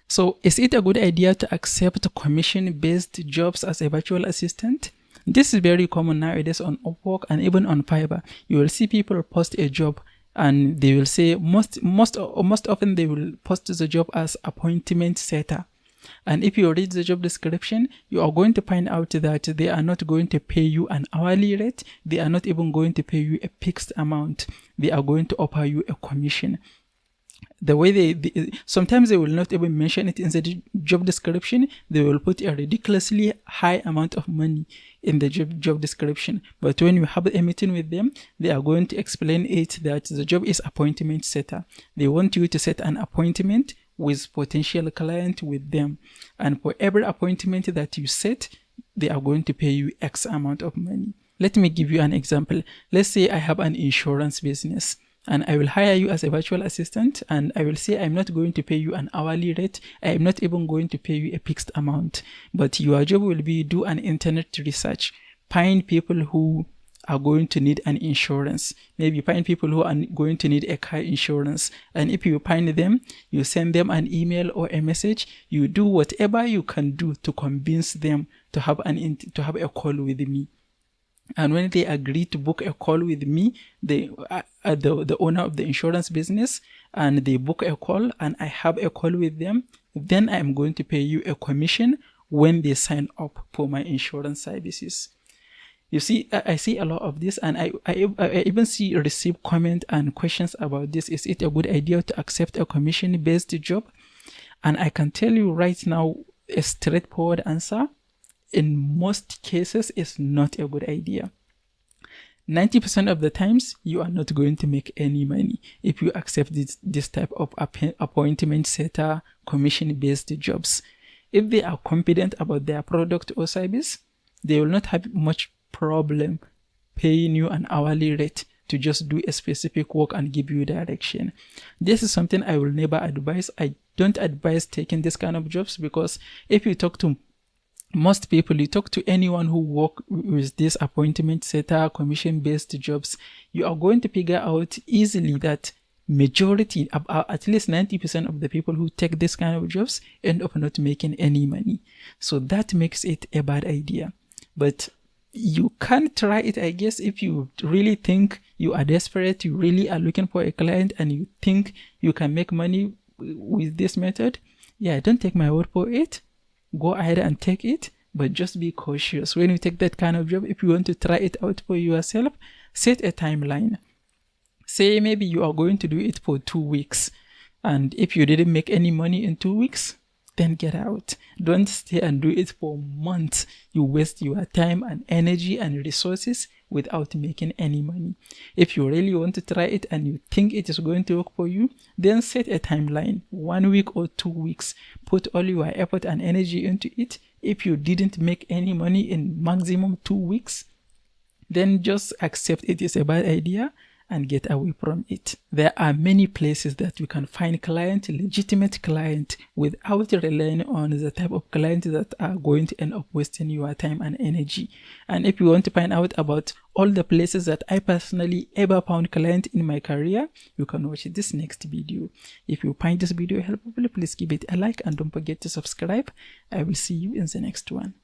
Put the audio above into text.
So is it a good idea to accept commission-based jobs as a virtual assistant? This is very common nowadays on Upwork and even on Fiverr. You will see people post a job and they will say most often they will post the job as appointment setter. And if you read the job description, you are going to find out that they are not going to pay you an hourly rate. They are not even going to pay you a fixed amount. They are going to offer you a commission. The way sometimes they will not even mention it in the job description. They will put a ridiculously high amount of money in the job description. But when you have a meeting with them, they are going to explain it that the job is appointment setter. They want you to set an appointment with potential client with them. And for every appointment that you set, they are going to pay you X amount of money. Let me give you an example. Let's say I have an insurance business, and I will hire you as a virtual assistant, and I will say I'm not going to pay you an hourly rate. I am not even going to pay you a fixed amount. But your job will be do an internet research, find people who are going to need an insurance. Maybe find people who are going to need a car insurance. And if you find them, you send them an email or a message. You do whatever you can do to convince them to have a call with me. And when they agree to book a call with me, the owner of the insurance business, and they book a call and I have a call with them, then I am going to pay you a commission when they sign up for my insurance services. You see, I see a lot of this, and I even receive comment and questions about this. Is it a good idea to accept a commission-based job? And I can tell you right now a straightforward answer. In most cases, it's not a good idea. 90% of the times, you are not going to make any money if you accept this type of appointment setter, commission-based jobs. If they are confident about their product or service, they will not have much problem paying you an hourly rate to just do a specific work and give you direction. This is something I will never advise. I don't advise taking this kind of jobs, because if you talk to most people, you talk to anyone who work with this appointment setter, commission-based jobs, you are going to figure out easily that majority, at least 90% of the people who take this kind of jobs end up not making any money. So that makes it a bad idea. But you can try it, I guess, if you really think you are desperate, you really are looking for a client, and you think you can make money with this method. Yeah, don't take my word for it. Go ahead and take it, but just be cautious. When you take that kind of job, if you want to try it out for yourself, set a timeline. Say maybe you are going to do it for 2 weeks, and if you didn't make any money in 2 weeks, then get out. Don't stay and do it for months. You waste your time and energy and resources without making any money. If you really want to try it and you think it is going to work for you, then set a timeline, 1 week or 2 weeks. Put all your effort and energy into it. If you didn't make any money in maximum 2 weeks, then just accept it is a bad idea and get away from it. There are many places that you can find legitimate client, without relying on the type of clients that are going to end up wasting your time and energy. And if you want to find out about all the places that I personally ever found client in my career, you can watch this next video. If you find this video helpful, please give it a like and don't forget to subscribe. I will see you in the next one.